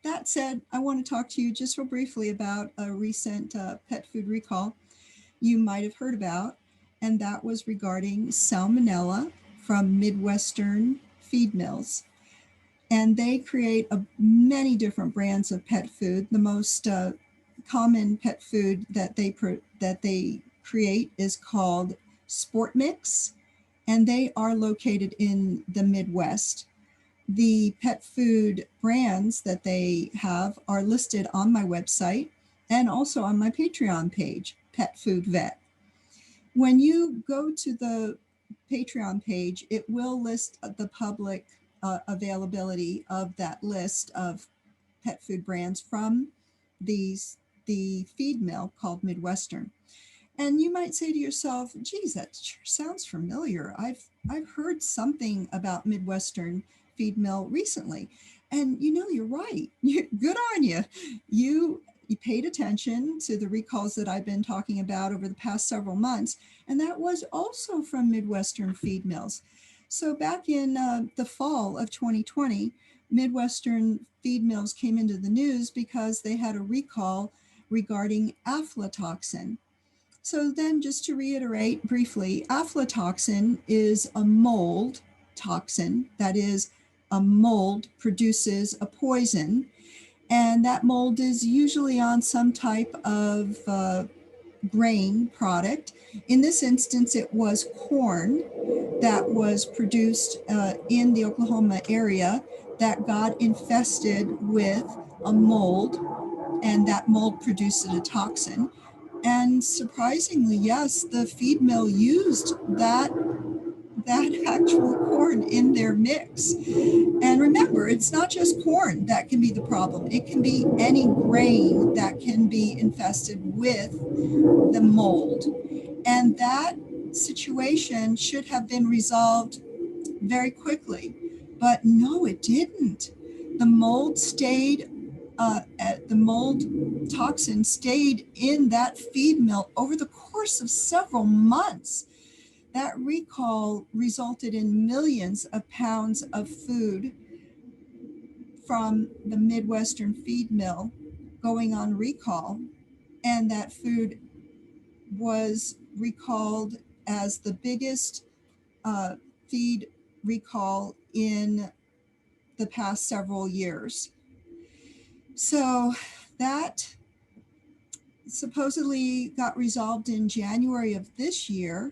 That said, I want to talk to you just real briefly about a recent pet food recall you might have heard about, and that was regarding Salmonella from Midwestern Feed Mills. And they create many different brands of pet food. The most common pet food that they create is called Sport Mix, and they are located in the Midwest. The pet food brands that they have are listed on my website and also on my Patreon page, Pet Food Vet. When you go to the Patreon page, it will list the public availability of that list of pet food brands from the feed mill called Midwestern. And you might say to yourself, geez, that sure sounds familiar. I've heard something about Midwestern Feed Mill recently. And you're right. Good on you. You paid attention to the recalls that I've been talking about over the past several months, and that was also from Midwestern Feed Mills. So back in the fall of 2020, Midwestern Feed Mills came into the news because they had a recall regarding aflatoxin. So then, just to reiterate briefly, aflatoxin is a mold toxin. That is, a mold produces a poison, and that mold is usually on some type of grain product. In this instance, it was corn that was produced in the Oklahoma area that got infested with a mold, and that mold produced a toxin. And surprisingly, yes, the feed mill used that actual corn in their mix. And remember, it's not just corn that can be the problem. It can be any grain that can be infested with the mold. And that situation should have been resolved very quickly. But no, it didn't. The mold stayed, the mold toxin stayed in that feed mill over the course of several months. That recall resulted in millions of pounds of food from the Midwestern Feed Mill going on recall, and that food was recalled as the biggest feed recall in the past several years. So that supposedly got resolved in January of this year,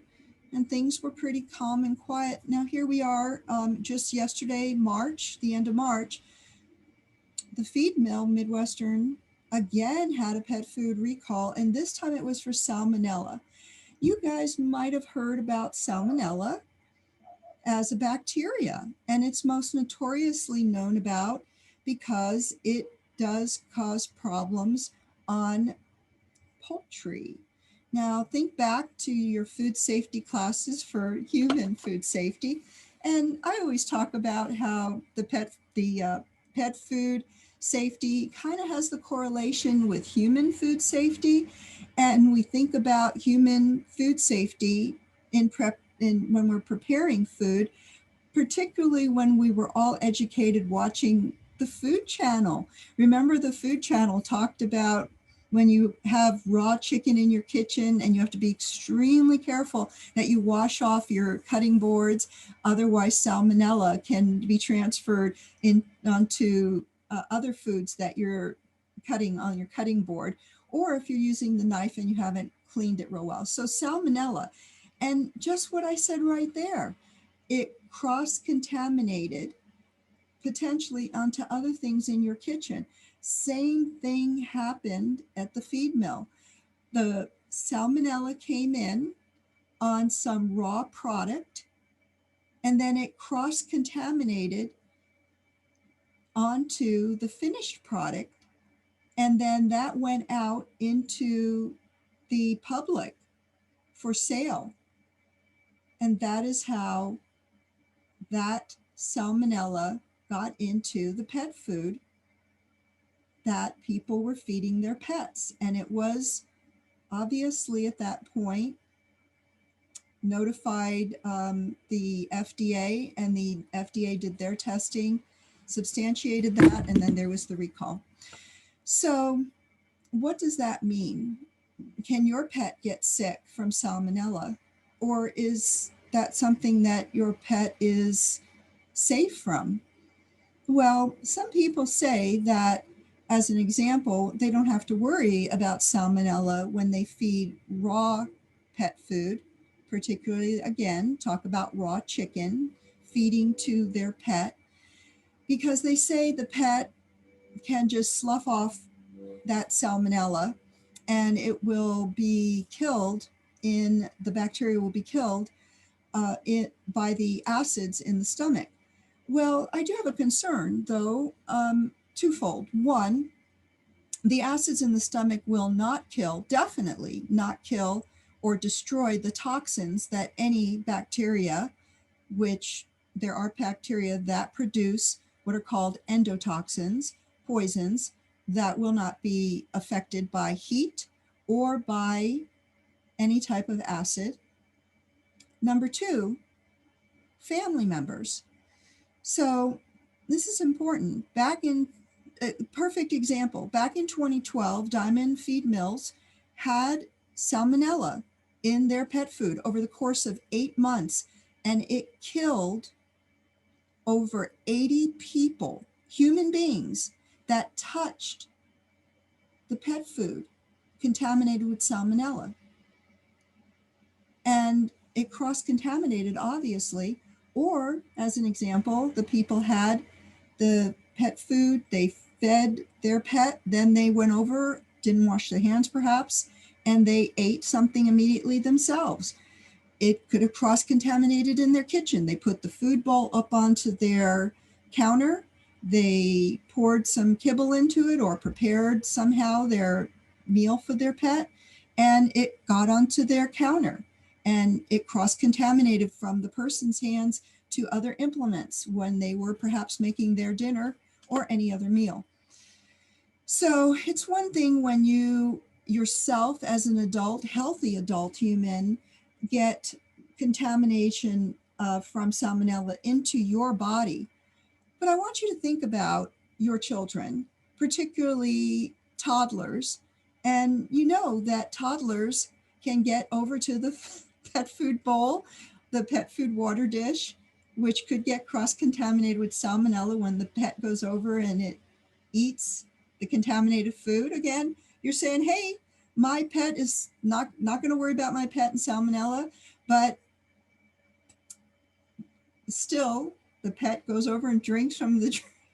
and things were pretty calm and quiet. Now here we are, just yesterday, March, the end of March, the feed mill, Midwestern, again had a pet food recall, and this time it was for salmonella. You guys might have heard about salmonella as a bacteria, and it's most notoriously known about because it does cause problems on poultry. Now, think back to your food safety classes for human food safety, and I always talk about how pet food safety kind of has the correlation with human food safety, and we think about human food safety when we're preparing food, particularly when we were all educated watching the Food Channel. Remember, the Food Channel talked about when you have raw chicken in your kitchen and you have to be extremely careful that you wash off your cutting boards, otherwise salmonella can be transferred onto other foods that you're cutting on your cutting board, or if you're using the knife and you haven't cleaned it real well. So salmonella, and just what I said right there, it cross-contaminated potentially onto other things in your kitchen. Same thing happened at the feed mill. The salmonella came in on some raw product, and then it cross-contaminated onto the finished product, and then that went out into the public for sale. And that is how that salmonella got into the pet food that people were feeding their pets. And it was obviously at that point notified the FDA, and the FDA did their testing. substantiated that, and then there was the recall. So what does that mean? Can your pet get sick from salmonella? Or is that something that your pet is safe from? Well, some people say that, as an example, they don't have to worry about salmonella when they feed raw pet food, particularly, again, talk about raw chicken, feeding to their pet, because they say the pet can just slough off that salmonella and it will be killed the bacteria will be killed by the acids in the stomach. Well, I do have a concern, though, twofold. One, the acids in the stomach will not kill, definitely not kill or destroy the toxins that any bacteria, which there are bacteria that produce what are called endotoxins, poisons, that will not be affected by heat or by any type of acid. Number two, family members. So this is important. Perfect example, back in 2012, Diamond Feed Mills had salmonella in their pet food over the course of 8 months, and it killed over 80 people, human beings, that touched the pet food contaminated with salmonella. And it cross-contaminated, obviously, or as an example, the people had the pet food, they fed their pet, then they went over, didn't wash their hands perhaps, and they ate something immediately themselves. It could have cross-contaminated in their kitchen. They put the food bowl up onto their counter, they poured some kibble into it or prepared somehow their meal for their pet, and it got onto their counter. And it cross-contaminated from the person's hands to other implements when they were perhaps making their dinner or any other meal. So it's one thing when you yourself as an adult, healthy adult human, get contamination from salmonella into your body. But I want you to think about your children, particularly toddlers. And you know that toddlers can get over to the pet food bowl, the pet food water dish, which could get cross-contaminated with salmonella when the pet goes over and it eats the contaminated food. Again, you're saying, hey, my pet is not going to worry about my pet and salmonella, but still the pet goes over and drinks from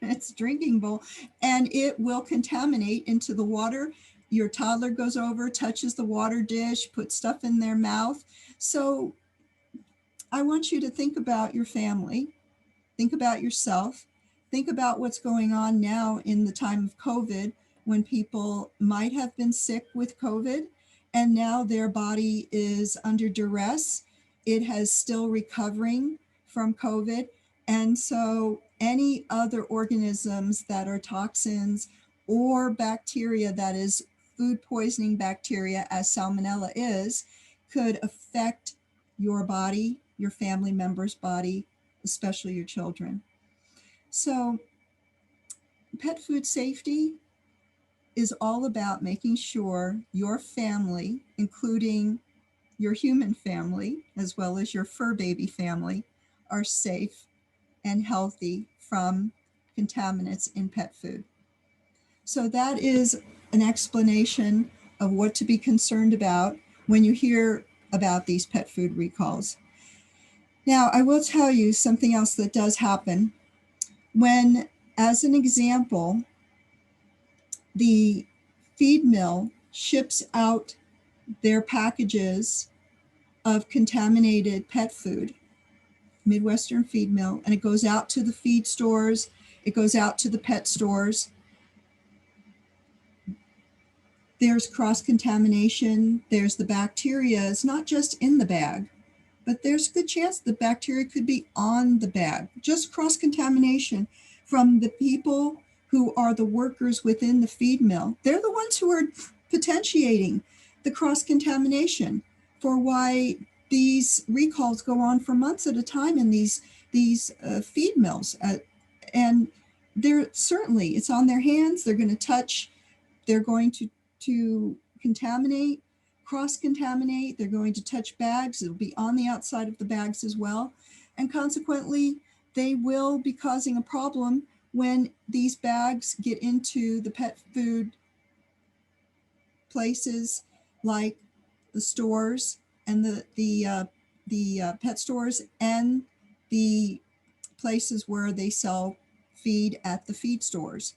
its drinking bowl, and it will contaminate into the water. Your toddler goes over, touches the water dish, puts stuff in their mouth. So I want you to think about your family, think about yourself, think about what's going on now in the time of COVID, when people might have been sick with COVID and now their body is under duress. It has still recovering from COVID. And so any other organisms that are toxins or bacteria, that is food poisoning bacteria, as salmonella is, could affect your body, your family member's body, especially your children. So pet food safety is all about making sure your family, including your human family, as well as your fur baby family, are safe and healthy from contaminants in pet food. So that is an explanation of what to be concerned about when you hear about these pet food recalls. Now, I will tell you something else that does happen. When, as an example, the feed mill ships out their packages of contaminated pet food, Midwestern Feed Mill, and it goes out to the feed stores, it goes out to the pet stores. There's cross-contamination, there's the bacteria. It's not just in the bag, but there's a good chance the bacteria could be on the bag. Just cross-contamination from the people who are the workers within the feed mill. They're the ones who are potentiating the cross-contamination for why these recalls go on for months at a time in these feed mills. And they're certainly, it's on their hands. They're going to touch, they're going to contaminate, cross-contaminate. They're going to touch bags. It'll be on the outside of the bags as well. And consequently, they will be causing a problem when these bags get into the pet food places like the stores and the pet stores and the places where they sell feed at the feed stores.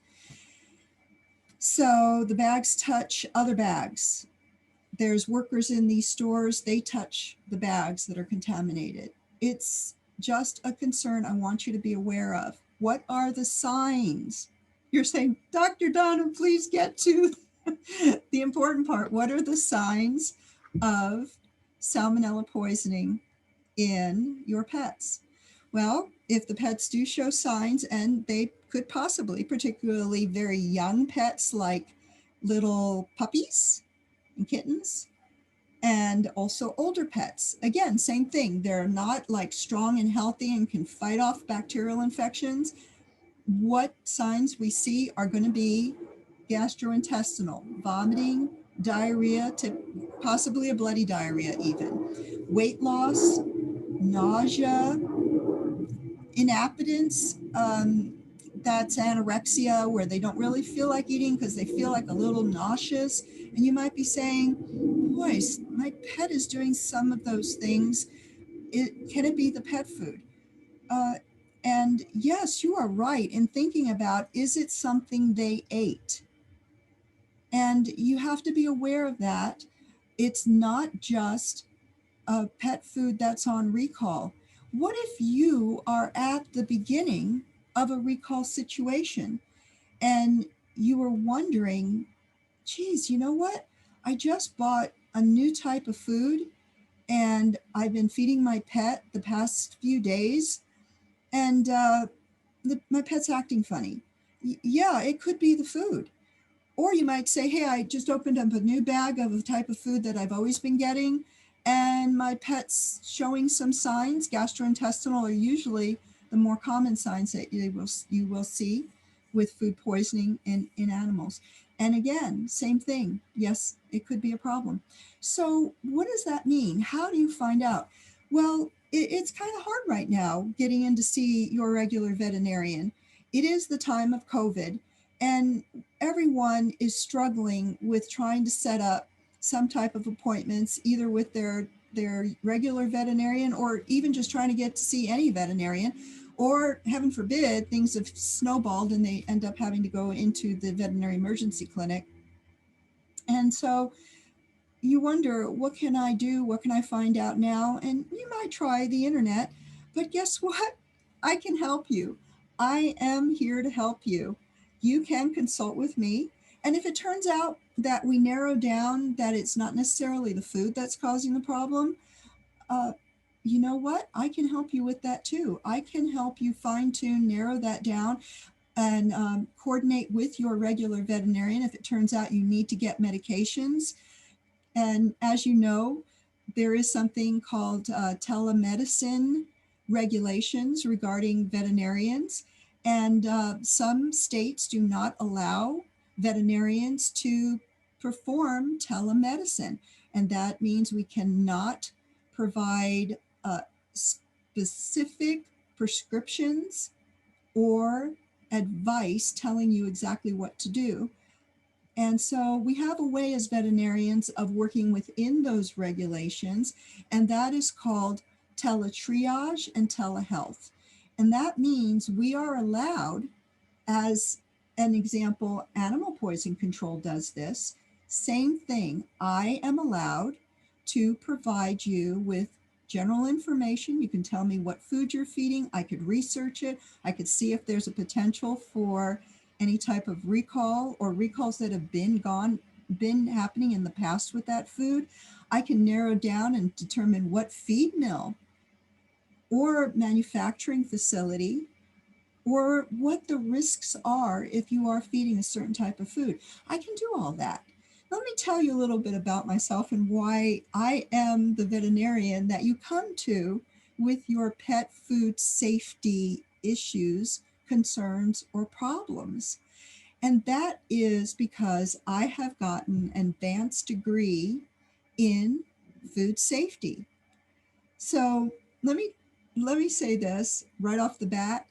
So the bags touch other bags. There's workers in these stores, they touch the bags that are contaminated. It's just a concern I want you to be aware of. What are the signs? You're saying, Dr. Donna, please get to the important part. What are the signs of salmonella poisoning in your pets? Well, if the pets do show signs, and they could possibly, particularly very young pets like little puppies and kittens, and also older pets. Again, same thing. They're not like strong and healthy and can fight off bacterial infections. What signs we see are going to be gastrointestinal, vomiting, diarrhea, to possibly a bloody diarrhea even, weight loss, nausea, inappetence, that's anorexia, where they don't really feel like eating because they feel like a little nauseous. And you might be saying, boy, my pet is doing some of those things. Can it be the pet food? Uh, and yes, you are right in thinking about, is it something they ate? And you have to be aware of that. It's not just pet food that's on recall. What if you are at the beginning of a recall situation and you were wondering, geez, you know what? I just bought a new type of food and I've been feeding my pet the past few days, and my pet's acting funny. Yeah, it could be the food. Or you might say, hey, I just opened up a new bag of a type of food that I've always been getting, and my pet's showing some signs. Gastrointestinal are usually the more common signs that you will see with food poisoning in animals. And again, same thing. Yes, it could be a problem. So what does that mean? How do you find out? Well, it's kind of hard right now getting in to see your regular veterinarian. It is the time of COVID, and everyone is struggling with trying to set up some type of appointments, either with their regular veterinarian, or even just trying to get to see any veterinarian, or heaven forbid, things have snowballed and they end up having to go into the veterinary emergency clinic. And so you wonder, what can I do? What can I find out now? And you might try the internet, but guess what? I can help you. I am here to help you. You can consult with me. And if it turns out that we narrow down that it's not necessarily the food that's causing the problem, uh, you know what? I can help you with that too. I can help you fine tune, narrow that down, and coordinate with your regular veterinarian if it turns out you need to get medications. And as you know, there is something called telemedicine regulations regarding veterinarians. And some states do not allow veterinarians to perform telemedicine. And that means we cannot provide specific prescriptions or advice telling you exactly what to do. And so we have a way as veterinarians of working within those regulations, and that is called teletriage and telehealth. And that means we are allowed, as an example, animal poison control does this, same thing. I am allowed to provide you with general information. You can tell me what food you're feeding. I could research it. I could see if there's a potential for any type of recall or recalls that have been happening in the past with that food. I can narrow down and determine what feed mill or manufacturing facility, or what the risks are if you are feeding a certain type of food. I can do all that. Let me tell you a little bit about myself and why I am the veterinarian that you come to with your pet food safety issues concerns or problems. And that is because I have gotten an advanced degree in food safety. So let me let me say this right off the bat.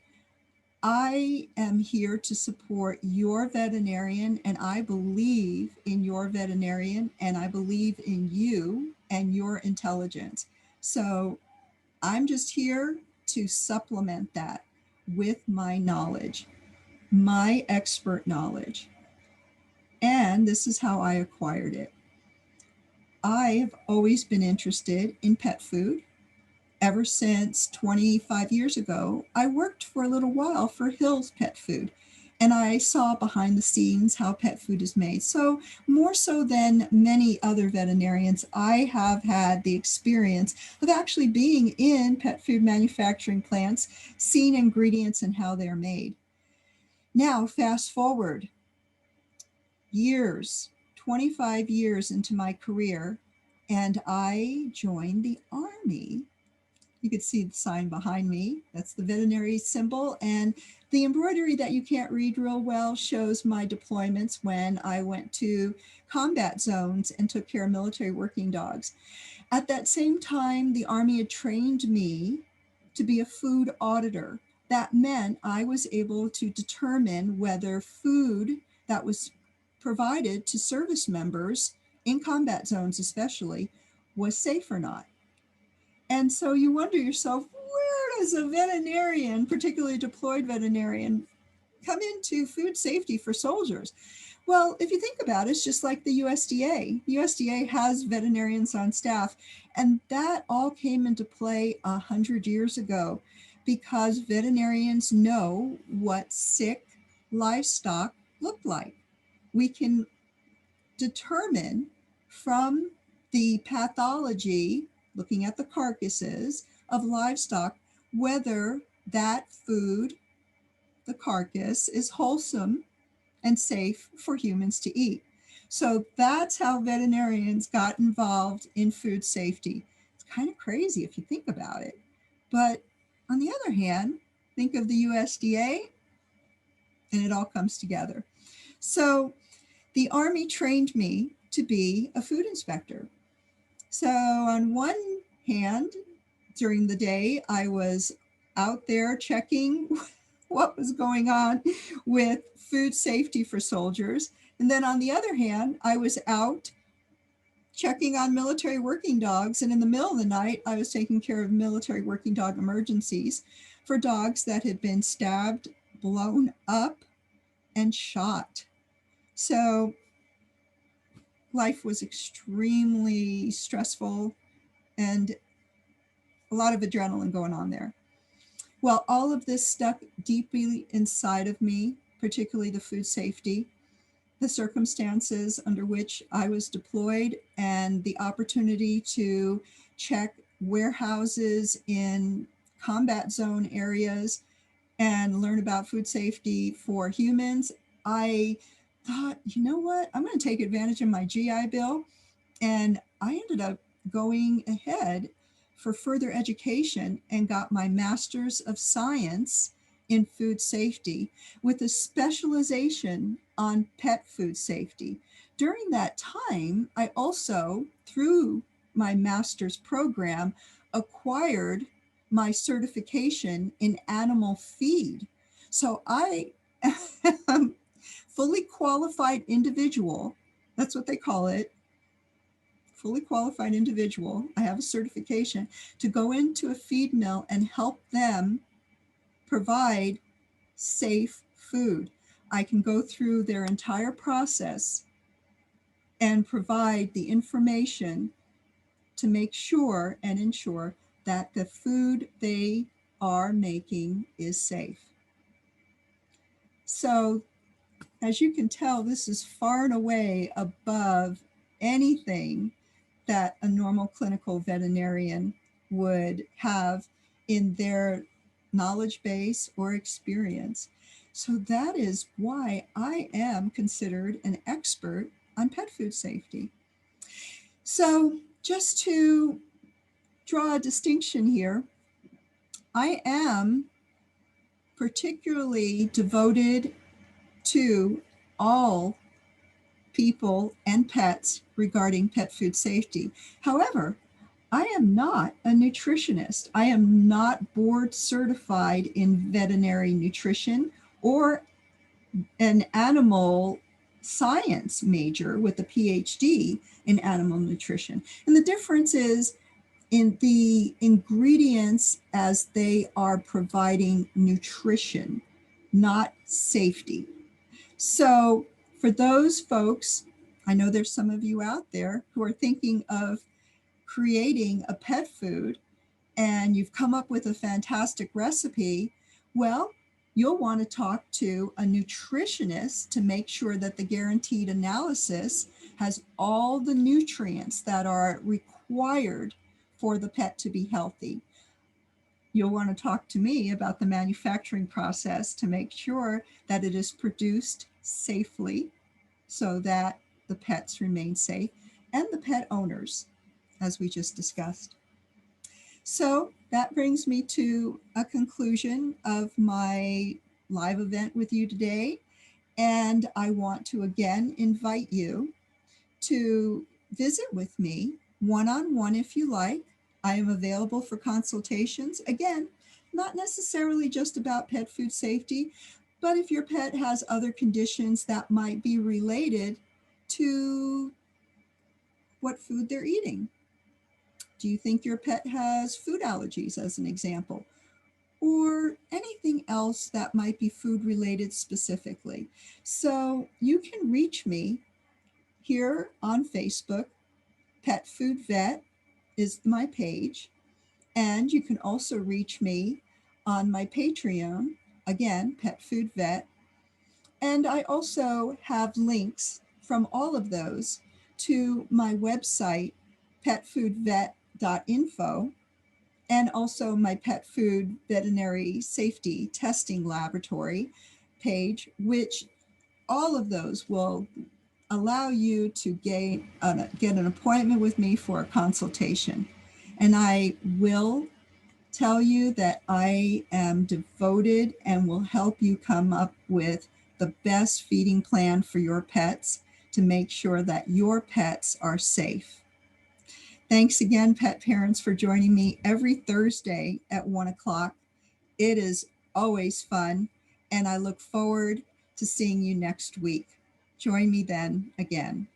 I am here to support your veterinarian, and I believe in your veterinarian, and I believe in you and your intelligence. So I'm just here to supplement that with my knowledge, my expert knowledge. And this is how I acquired it. I have always been interested in pet food. Ever since 25 years ago, I worked for a little while for Hill's Pet Food, and I saw behind the scenes how pet food is made. So, more so than many other veterinarians, I have had the experience of actually being in pet food manufacturing plants, seeing ingredients and how they're made. Now, fast forward years, 25 years into my career, and I joined the Army. You could see the sign behind me. That's the veterinary symbol. And the embroidery that you can't read real well shows my deployments when I went to combat zones and took care of military working dogs. At that same time, the Army had trained me to be a food auditor. That meant I was able to determine whether food that was provided to service members in combat zones, especially, was safe or not. And so you wonder yourself, where does a veterinarian, particularly a deployed veterinarian, come into food safety for soldiers? Well, if you think about it, it's just like the USDA. USDA has veterinarians on staff, and that all came into play 100 years ago because veterinarians know what sick livestock look like. We can determine from the pathology, looking at the carcasses of livestock, whether that food, the carcass, is wholesome and safe for humans to eat. So that's how veterinarians got involved in food safety. It's kind of crazy if you think about it. But on the other hand, think of the USDA and it all comes together. So the Army trained me to be a food inspector. So on one hand, during the day, I was out there checking what was going on with food safety for soldiers. And then on the other hand, I was out checking on military working dogs. And in the middle of the night, I was taking care of military working dog emergencies for dogs that had been stabbed, blown up, and shot. So life was extremely stressful and a lot of adrenaline going on there. Well, all of this stuck deeply inside of me, particularly the food safety, the circumstances under which I was deployed, and the opportunity to check warehouses in combat zone areas and learn about food safety for humans. I thought, you know what? I'm going to take advantage of my GI Bill. And I ended up going ahead for further education and got my Master's of Science in Food Safety with a specialization on pet food safety. During that time, I also, through my master's program, acquired my certification in animal feed. So I am fully qualified individual. That's what they call it, fully qualified individual. I have a certification to go into a feed mill and help them provide safe food. I can go through their entire process and provide the information to make sure and ensure that the food they are making is safe. So, as you can tell, this is far and away above anything that a normal clinical veterinarian would have in their knowledge base or experience. So that is why I am considered an expert on pet food safety. So just to draw a distinction here, I am particularly devoted to all people and pets regarding pet food safety. However, I am not a nutritionist. I am not board certified in veterinary nutrition or an animal science major with a PhD in animal nutrition. And the difference is in the ingredients as they are providing nutrition, not safety. So for those folks, I know there's some of you out there who are thinking of creating a pet food and you've come up with a fantastic recipe. Well, you'll want to talk to a nutritionist to make sure that the guaranteed analysis has all the nutrients that are required for the pet to be healthy. You'll want to talk to me about the manufacturing process to make sure that it is produced safely so that the pets remain safe and the pet owners, as we just discussed. So that brings me to a conclusion of my live event with you today. And I want to again invite you to visit with me one-on-one if you like. I am available for consultations. Again, not necessarily just about pet food safety, but if your pet has other conditions that might be related to what food they're eating. Do you think your pet has food allergies, as an example? Or anything else that might be food related specifically. So you can reach me here on Facebook. Pet Food Vet is my page. And you can also reach me on my Patreon, again, Pet Food Vet. And I also have links from all of those to my website, petfoodvet.info, and also my pet food veterinary safety testing laboratory page, which all of those will allow you to get an appointment with me for a consultation. And I will tell you that I am devoted and will help you come up with the best feeding plan for your pets to make sure that your pets are safe. Thanks again, pet parents, for joining me every Thursday at 1 o'clock. It is always fun, and I look forward to seeing you next week. Join me then again.